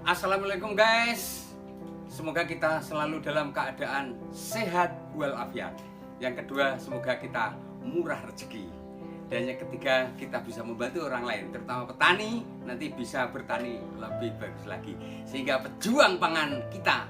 Assalamualaikum guys. Semoga kita selalu dalam keadaan sehat walafiat. Yang kedua, semoga kita murah rezeki. Dan yang ketiga, kita bisa membantu orang lain, terutama petani, nanti bisa bertani lebih bagus lagi. Sehingga pejuang pangan kita,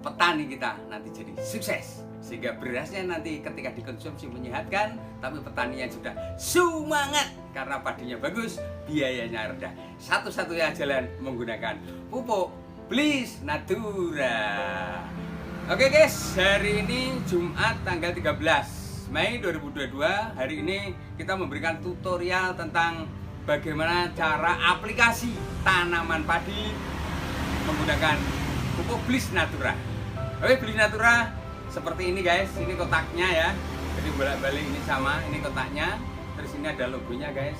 petani kita nanti jadi sukses. Sehingga berasnya nanti ketika dikonsumsi menyehatkan, tapi petaninya sudah semangat karena padinya bagus, biayanya rendah. Satu-satunya jalan menggunakan pupuk Bliss Natura. Oke guys, hari ini Jumat tanggal 13 Mei 2022. Hari ini kita memberikan tutorial tentang bagaimana cara aplikasi tanaman padi menggunakan pupuk Bliss Natura. Oke, Bliss Natura seperti ini guys, ini kotaknya ya. Jadi bolak-balik ini sama, ini kotaknya. Terus ini ada logonya guys.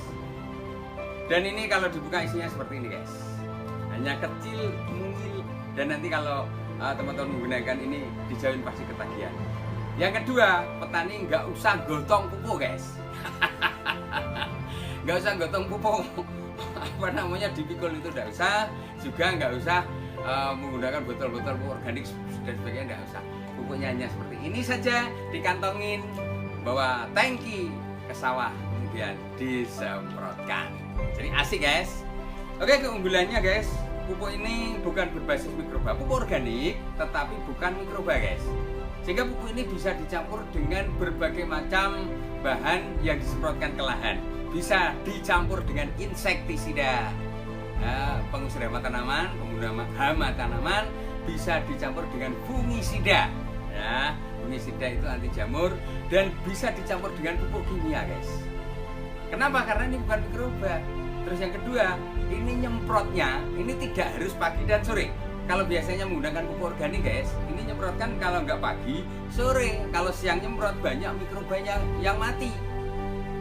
Dan ini kalau dibuka isinya seperti ini guys. Hanya kecil, mungil. Dan nanti kalau teman-teman menggunakan ini dijauhin pasti ketagihan. Yang kedua, petani nggak usah gotong pupuk guys. Nggak usah gotong pupuk. Apa namanya, dipikul itu nggak usah. Juga nggak usah menggunakan botol-botol pupuk organik dan sebagainya, nggak usah. Pupuknya hanya seperti ini saja, dikantongin, bawa tangki ke sawah, kemudian disemprotkan. Jadi asik guys. Oke, keunggulannya guys, pupuk ini bukan berbasis mikroba, pupuk organik tetapi bukan mikroba guys. Sehingga pupuk ini bisa dicampur dengan berbagai macam bahan yang disemprotkan ke lahan. Bisa dicampur dengan insektisida, pengusir hama tanaman, pembunuh hama tanaman, bisa dicampur dengan fungisida. Ya, fungisida itu anti jamur, dan bisa dicampur dengan pupuk kimia guys. Kenapa? Karena ini bukan mikroba. Terus yang kedua, ini nyemprotnya ini tidak harus pagi dan sore. Kalau biasanya menggunakan pupuk organik guys, ini nyemprotkan kalau nggak pagi, sore. Kalau siang nyemprot banyak mikrobanya yang mati.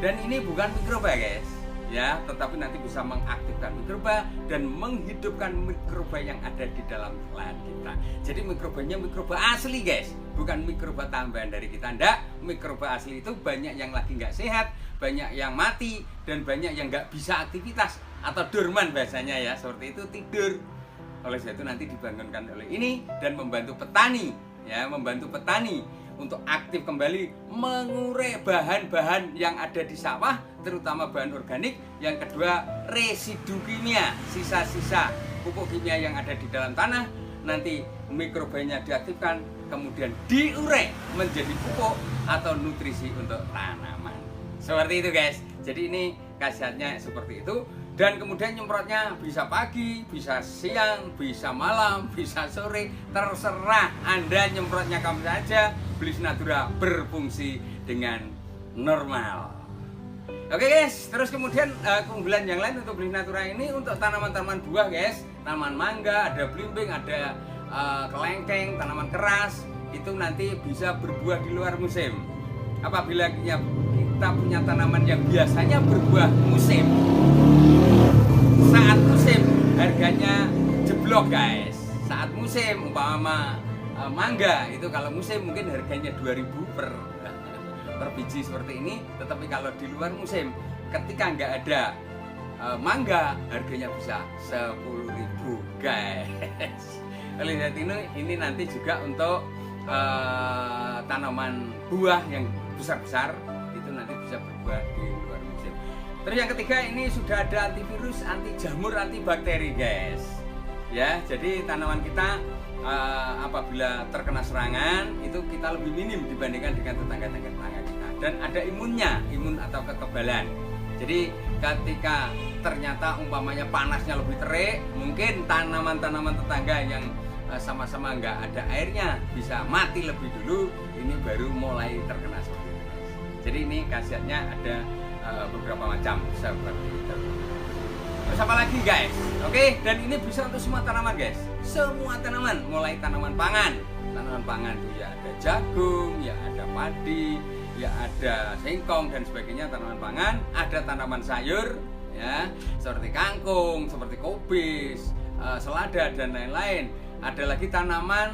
Dan ini bukan mikroba guys, ya, tetapi nanti bisa mengaktifkan mikroba dan menghidupkan mikroba yang ada di dalam lahan kita. Jadi mikrobanya mikroba asli guys, bukan mikroba tambahan dari kita. Ndak, mikroba asli itu banyak yang lagi nggak sehat, banyak yang mati, dan banyak yang nggak bisa aktivitas atau dorman bahasanya ya, seperti itu, tidur. Oleh sebab itu nanti dibangunkan oleh ini dan membantu petani, ya, membantu petani untuk aktif kembali mengurai bahan-bahan yang ada di sawah, terutama bahan organik. Yang kedua, residu kimia, sisa-sisa pupuk kimia yang ada di dalam tanah, nanti mikrobanya diaktifkan, kemudian diurai menjadi pupuk atau nutrisi untuk tanaman. Seperti itu guys. Jadi ini khasiatnya seperti itu. Dan kemudian nyemprotnya bisa pagi, bisa siang, bisa malam, bisa sore, terserah Anda nyemprotnya kapan saja. Bliss Natura berfungsi dengan normal. Oke guys, terus kemudian keunggulan yang lain untuk Bliss Natura ini untuk tanaman-tanaman buah guys. Tanaman mangga, ada belimbing, ada kelengkeng, tanaman keras, itu nanti bisa berbuah di luar musim. Apabila kita punya tanaman yang biasanya berbuah musim, saat musim harganya jeblok guys. Saat musim umpama mangga itu kalau musim mungkin harganya 2.000 per biji seperti ini. Tetapi kalau di luar musim, ketika nggak ada mangga, harganya bisa 10.000 guys. Oleh sebab ini nanti juga untuk tanaman buah yang besar-besar itu nanti bisa berbuah di luar musim. Terus yang ketiga, ini sudah ada antivirus, anti jamur, anti bakteri guys. Ya, jadi tanaman kita apabila terkena serangan itu kita lebih minim dibandingkan dengan tetangga-tetangga kita. Dan ada imunnya, imun atau kekebalan. Jadi ketika ternyata umpamanya panasnya lebih terik, mungkin tanaman-tanaman tetangga yang sama-sama nggak ada airnya bisa mati lebih dulu. Ini baru mulai terkena seperti itu. Jadi ini khasiatnya ada beberapa macam seperti itu. Terus apa lagi guys? Oke, dan ini bisa untuk semua tanaman guys. Semua tanaman, mulai tanaman pangan. Tanaman pangan itu ya ada jagung, ya ada padi, ya ada singkong dan sebagainya, tanaman pangan. Ada tanaman sayur ya, seperti kangkung, seperti kubis, selada dan lain-lain. Ada lagi tanaman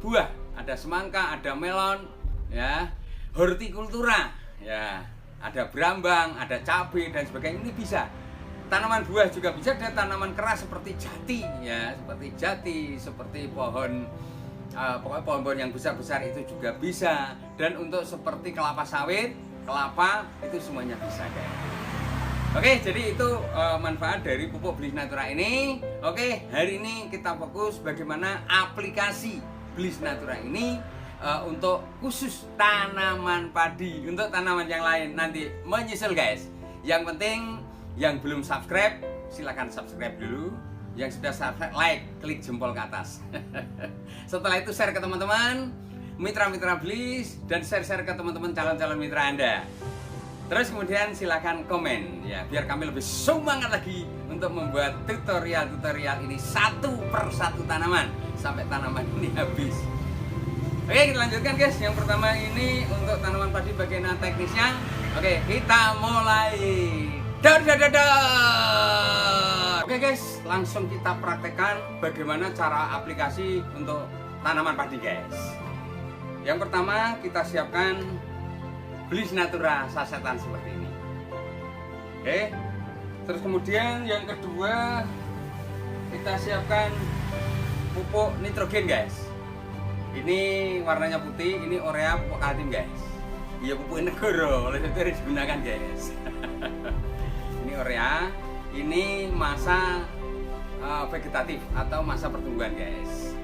buah, ada semangka, ada melon, ya, hortikultura, ya, ada berambang, ada cabai dan sebagainya. Ini bisa tanaman buah juga bisa, dan tanaman keras seperti jati ya, seperti pohon pokoknya pohon-pohon yang besar-besar itu juga bisa. Dan untuk seperti kelapa sawit, kelapa itu semuanya bisa guys. Oke, jadi itu manfaat dari pupuk Bliss Natura ini. Oke, hari ini kita fokus bagaimana aplikasi Bliss Natura ini untuk khusus tanaman padi. Untuk tanaman yang lain nanti menyusul guys. Yang penting yang belum subscribe silahkan subscribe dulu. Yang sudah subscribe, like, klik jempol ke atas. Setelah itu share ke teman-teman mitra-mitra Bliss, dan share ke teman-teman calon-calon mitra Anda. Terus kemudian silakan komen ya, biar kami lebih semangat lagi untuk membuat tutorial ini satu per satu tanaman sampai tanaman ini habis. Oke, kita lanjutkan guys. Yang pertama ini untuk tanaman padi bagian teknisnya. Oke, kita mulai. Oke guys, langsung kita praktekkan bagaimana cara aplikasi untuk tanaman padi guys. Yang pertama kita siapkan Bliss Natura sasetan seperti ini. Oke. Terus kemudian yang kedua kita siapkan pupuk nitrogen guys. Ini warnanya putih, ini urea pupuk kaltim guys. Iya, pupuk negoro, oleh itu harus digunakan guys. Ini urea, ini masa vegetatif atau masa pertumbuhan guys.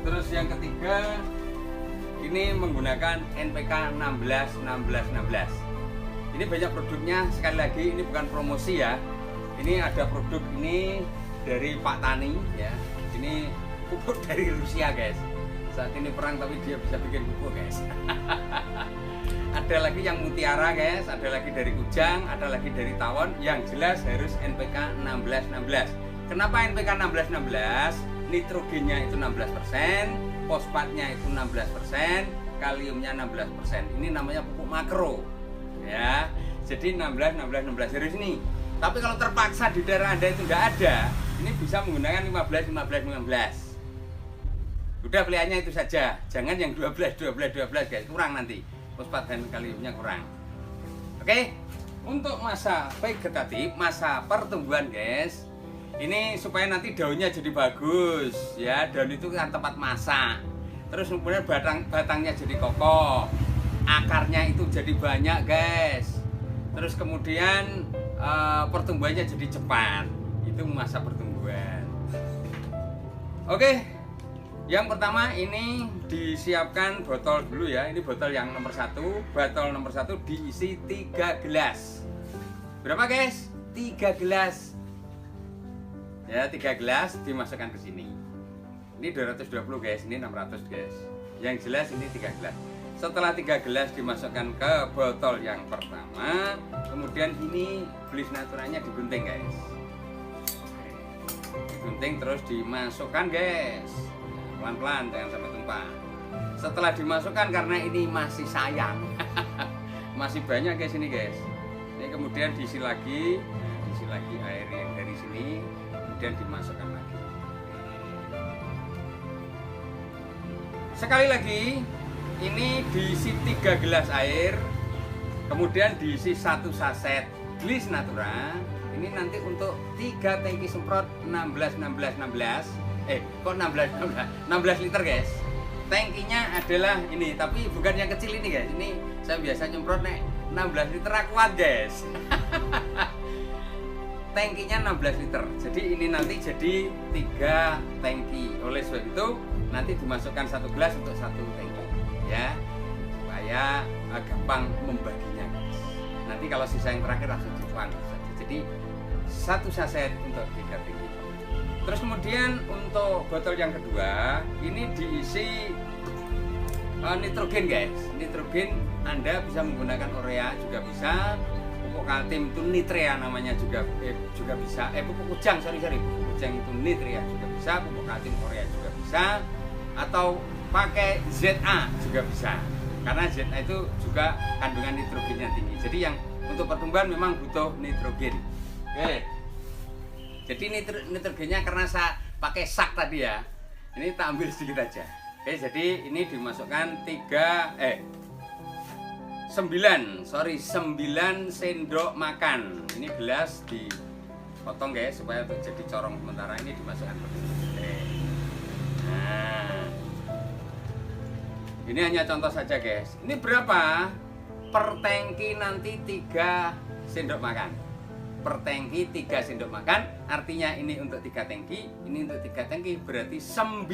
Terus yang ketiga ini menggunakan NPK 16. Ini banyak produknya, sekali lagi ini bukan promosi ya. Ini ada produk ini dari Pak Tani ya. Ini pupuk dari Rusia guys. Saat ini perang tapi dia bisa bikin pupuk guys. Ada lagi yang mutiara guys, ada lagi dari Ujang, ada lagi dari Tawon. Yang jelas harus NPK 16. Kenapa NPK 16? Nitrogennya itu 16%, fosfatnya itu 16%, kaliumnya 16%. Ini namanya pupuk makro. Ya. Jadi 16 harus ini. Tapi kalau terpaksa di daerah Anda itu enggak ada, ini bisa menggunakan 15. Udah pilihannya itu saja. Jangan yang 12 guys, kurang nanti. Fosfat dan kaliumnya kurang. Oke, untuk masa vegetatif, masa pertumbuhan guys, ini supaya nanti daunnya jadi bagus ya. Daun itu kan tempat masak. Terus kemudian batangnya jadi kokoh, akarnya itu jadi banyak guys. Terus kemudian pertumbuhannya jadi cepat. Itu masa pertumbuhan. Oke. Yang pertama ini disiapkan botol dulu ya. Ini botol yang nomor 1. Botol nomor 1 diisi 3 gelas. Berapa guys? 3 gelas. Ya, 3 gelas dimasukkan ke sini. Ini 220 guys, ini 600 guys. Yang jelas ini 3 gelas. Setelah 3 gelas dimasukkan ke botol yang pertama, kemudian ini Bliss Naturanya digunting guys. Digunting terus dimasukkan guys. Pelan-pelan, jangan sampai tumpah. Setelah dimasukkan, karena ini masih sayang masih banyak guys ini guys. Ini kemudian diisi lagi air yang dari sini, kemudian dimasukkan lagi. Sekali lagi, ini diisi 3 gelas air, kemudian diisi 1 saset Bliss Natura. Ini nanti untuk 3 tangki semprot 16 liter guys. Tangkinya adalah ini, tapi bukan yang kecil ini guys. Ini saya biasa nyemprot 16 liter kuat guys. Tangkinya 16 liter. Jadi ini nanti jadi 3 tangki. Oleh sebab itu nanti dimasukkan 1 gelas untuk 1 tangki ya, supaya gampang membaginya guys. Nanti kalau sisa yang terakhir langsung dibuang saja. Jadi 1 saset untuk 3 tangki. Terus kemudian untuk botol yang kedua ini diisi nitrogen guys. Nitrogen Anda bisa menggunakan urea juga bisa, pupuk kaltim itu nitrea namanya juga bisa. Pupuk ujang pupuk ujang itu nitrea juga bisa, pupuk kaltim urea juga bisa, atau pakai ZA juga bisa. Karena ZA itu juga kandungan nitrogennya tinggi. Jadi yang untuk pertumbuhan memang butuh nitrogen. Oke. Jadi nitrogennya karena saya pakai sak tadi ya, ini tak ambil sedikit aja. Oke, jadi ini dimasukkan 9 sendok makan. Ini gelas potong guys supaya untuk jadi corong sementara ini dimasukkan ke sini. Nah, ini hanya contoh saja guys. Ini berapa? Per tangki nanti 3 sendok makan. Per tangki 3 sendok makan, artinya ini untuk 3 tangki, ini untuk 3 tangki, berarti 9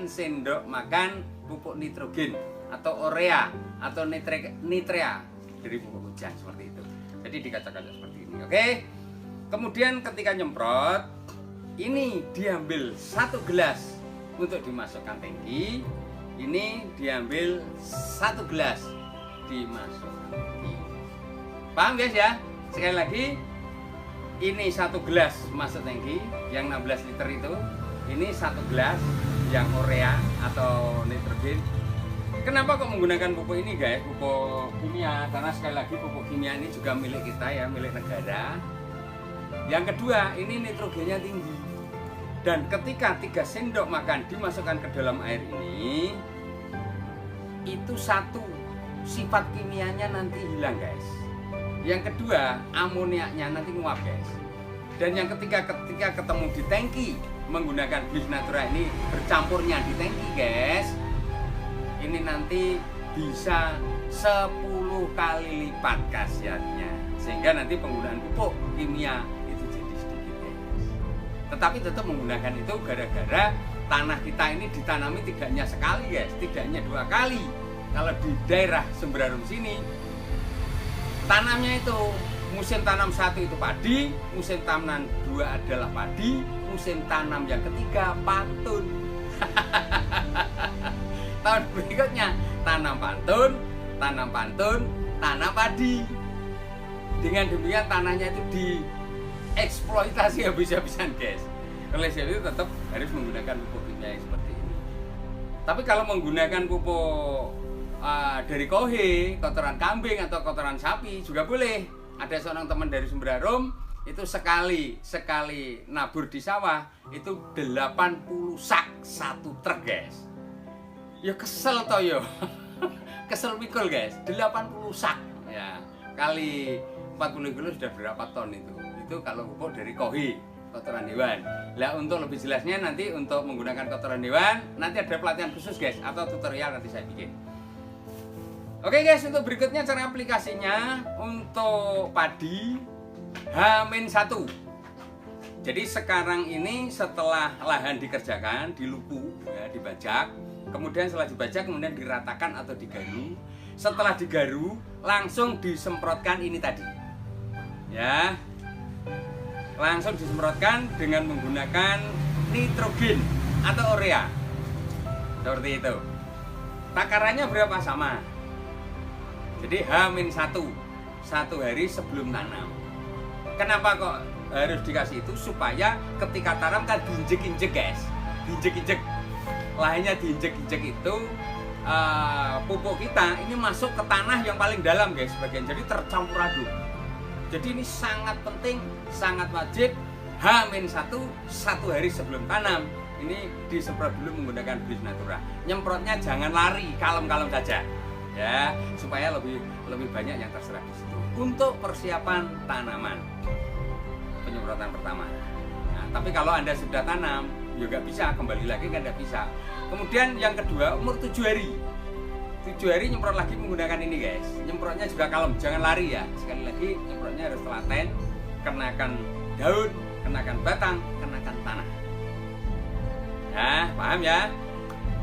sendok makan pupuk nitrogen atau urea atau nitrea dari pupuk hujan seperti itu. Jadi dikacak-kacak seperti ini. Oke. Kemudian ketika nyemprot, ini diambil 1 gelas untuk dimasukkan tangki. Ini diambil 1 gelas dimasukkan tangki. Paham guys ya? Sekali lagi, ini 1 gelas masuk tangki yang 16 liter itu. Ini 1 gelas yang urea atau nitrogen. Kenapa kok menggunakan pupuk ini guys? Pupuk kimia, karena sekali lagi pupuk kimia ini juga milik kita ya, milik negara. Yang kedua, ini nitrogennya tinggi. Dan ketika 3 sendok makan dimasukkan ke dalam air ini, itu satu, sifat kimianya nanti hilang guys. Yang kedua, amoniaknya nanti nguap guys. Dan yang ketiga, ketika ketemu di tangki menggunakan Bliss Natura ini bercampurnya di tangki guys, ini nanti bisa 10 kali lipat khasiatnya, sehingga nanti penggunaan pupuk kimia itu jadi sedikit guys. Tetapi tetap menggunakan itu gara-gara tanah kita ini ditanami tidak hanya sekali guys, tidak hanya 2 kali. Kalau di daerah Semberarum sini, tanamnya itu musim tanam 1 itu padi, musim tanam 2 adalah padi, musim tanam yang ketiga pantun. Tahun berikutnya tanam pantun, tanam padi. Dengan demikian tanahnya itu dieksploitasi habis-habisan guys. Oleh sebab itu tetap harus menggunakan pupuk kimia seperti ini. Tapi kalau menggunakan pupuk dari kohe, kotoran kambing atau kotoran sapi juga boleh. Ada seorang teman dari Semberarum itu sekali nabur di sawah itu 80 sak 1 truk guys. Ya kesel toh yo. Kesel mikul guys, 80 sak ya. Kali 40 kilo sudah berapa ton itu? Itu kalau pupuk dari kohe, kotoran hewan. Lah untuk lebih jelasnya nanti untuk menggunakan kotoran hewan nanti ada pelatihan khusus guys atau tutorial nanti saya bikin. Oke guys, untuk berikutnya cara aplikasinya untuk padi H-1. Jadi sekarang ini setelah lahan dikerjakan, dilupu, ya, dibajak, kemudian setelah dibajak kemudian diratakan atau digaru. Setelah digaru langsung disemprotkan ini tadi. Ya. Langsung disemprotkan dengan menggunakan nitrogen atau urea. Seperti itu. Takarannya berapa? Sama. Jadi H-1 1 hari sebelum tanam. Kenapa kok harus dikasih itu? Supaya ketika tanam kan diinjek-injek guys, diinjek-injek, lahannya diinjek-injek itu pupuk kita ini masuk ke tanah yang paling dalam guys bagian, jadi tercampur aduk. Jadi ini sangat penting, sangat wajib. H-1 1 hari sebelum tanam ini disemprot dulu menggunakan Bliss Natura. Nyemprotnya jangan lari, kalem-kalem saja ya, supaya lebih banyak yang terserap di situ. Untuk persiapan tanaman, penyemprotan pertama. Nah, tapi kalau Anda sudah tanam, juga bisa, kembali lagi kan tidak bisa. Kemudian yang kedua, umur 7 hari. 7 hari nyemprot lagi menggunakan ini guys. Nyemprotnya juga kalem, jangan lari ya. Sekali lagi nyemprotnya harus telaten, kenakan daun, kenakan batang, kenakan tanah. Nah, paham ya?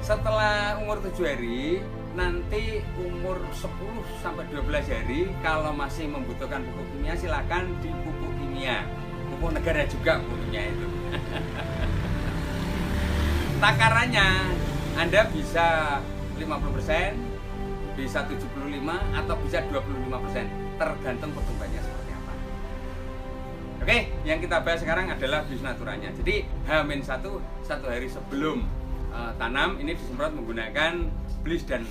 Setelah umur 7 hari, nanti umur 10 sampai 12 hari kalau masih membutuhkan pupuk kimia silakan di pupuk kimia. Pupuk negara juga pupuknya itu. Takarannya Anda bisa 50%, bisa 75 atau bisa 25%, tergantung pertumbuhannya seperti apa. Oke, yang kita bahas sekarang adalah Bliss Naturanya. Jadi H-1 1 hari sebelum tanam ini disemprot menggunakan Bliss dan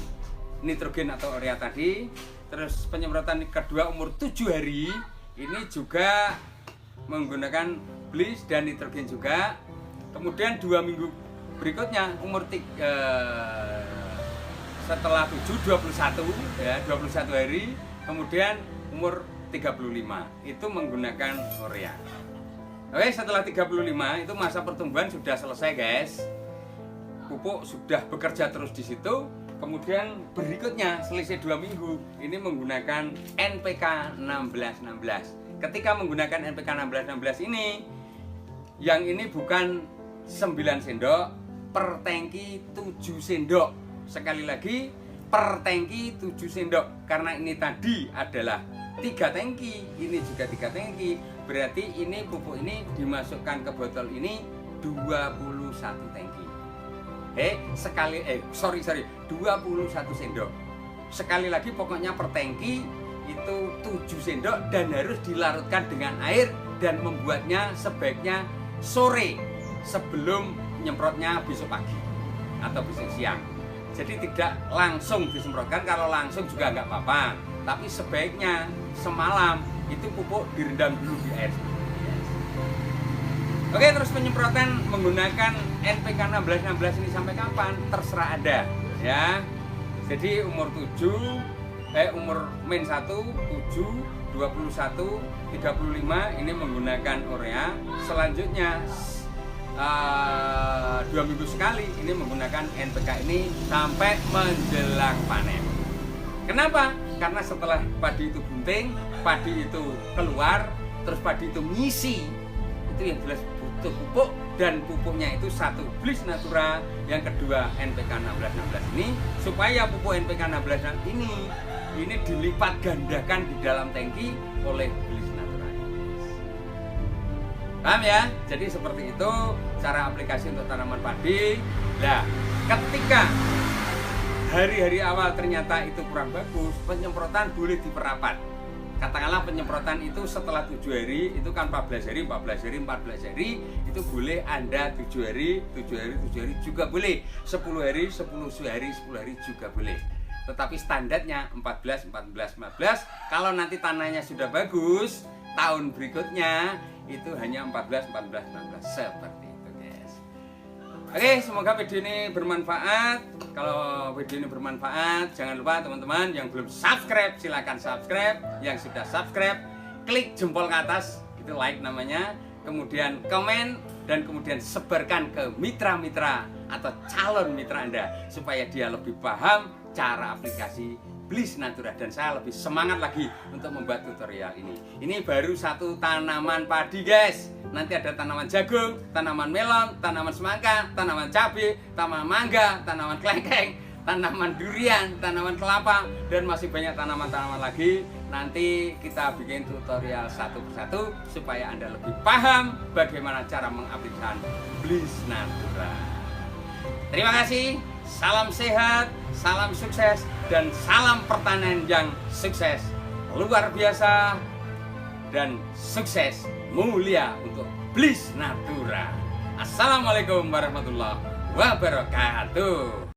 nitrogen atau urea tadi. Terus penyemprotan kedua umur 7 hari ini juga menggunakan Bliss dan nitrogen juga. Kemudian 2 minggu berikutnya umur setelah 7 21 ya, 21 hari. Kemudian umur 35 itu menggunakan urea. Oke, setelah 35 itu masa pertumbuhan sudah selesai guys. Pupuk sudah bekerja terus di situ. Kemudian berikutnya selisih 2 minggu ini menggunakan NPK 1616. Ketika menggunakan NPK 1616 ini, yang ini bukan 9 sendok per tangki 7 sendok. Sekali lagi, per tangki 7 sendok. Karena ini tadi adalah 3 tangki, ini juga 3 tangki. Berarti ini pupuk ini dimasukkan ke botol ini 21 tangki. 21 sendok. Sekali lagi pokoknya per tangki itu 7 sendok dan harus dilarutkan dengan air dan membuatnya sebaiknya sore sebelum nyemprotnya besok pagi atau besok siang. Jadi tidak langsung disemprotkan, kalau langsung juga nggak apa-apa. Tapi sebaiknya semalam itu pupuk direndam dulu di air. Oke, terus penyemprotan menggunakan NPK 1616 ini sampai kapan? Terserah Anda ya. Jadi umur 7, umur min 1, 7, 21, 35 ini menggunakan urea. Selanjutnya 2 minggu sekali ini menggunakan NPK ini sampai menjelang panen. Kenapa? Karena setelah padi itu bunting, padi itu keluar, terus padi itu ngisi, itu yang jelas butuh pupuk, dan pupuknya itu satu Bliss Natura, yang kedua NPK 1616 ini, supaya pupuk NPK 1616 ini dilipat gandakan di dalam tangki oleh Bliss Natura. Paham ya? Jadi seperti itu cara aplikasi untuk tanaman padi. Nah, ketika hari-hari awal ternyata itu kurang bagus, penyemprotan boleh diperapat. Katakanlah penyemprotan itu setelah 7 hari, itu kan 14 hari, 14 hari, itu boleh Anda 7 hari juga boleh, 10 hari juga boleh. Tetapi standarnya 14. Kalau nanti tanahnya sudah bagus, tahun berikutnya itu hanya 14 seperti itu guys. Oke, semoga video ini bermanfaat. Kalau video ini bermanfaat, jangan lupa teman-teman yang belum subscribe silakan subscribe. Yang sudah subscribe, klik jempol ke atas, itu like namanya. Kemudian komen dan kemudian sebarkan ke mitra-mitra atau calon mitra Anda supaya dia lebih paham cara aplikasi Bliss Natura, dan saya lebih semangat lagi untuk membuat tutorial ini. Ini baru satu tanaman padi guys. Nanti ada tanaman jagung, tanaman melon, tanaman semangka, tanaman cabai, tanaman mangga, tanaman kelengkeng, tanaman durian, tanaman kelapa, dan masih banyak tanaman-tanaman lagi. Nanti kita bikin tutorial satu persatu supaya Anda lebih paham bagaimana cara mengaplikasikan Bliss Natura. Terima kasih, salam sehat, salam sukses, dan salam pertanian yang sukses, luar biasa, dan sukses mulia untuk Bliss Natura. Assalamualaikum warahmatullahi wabarakatuh.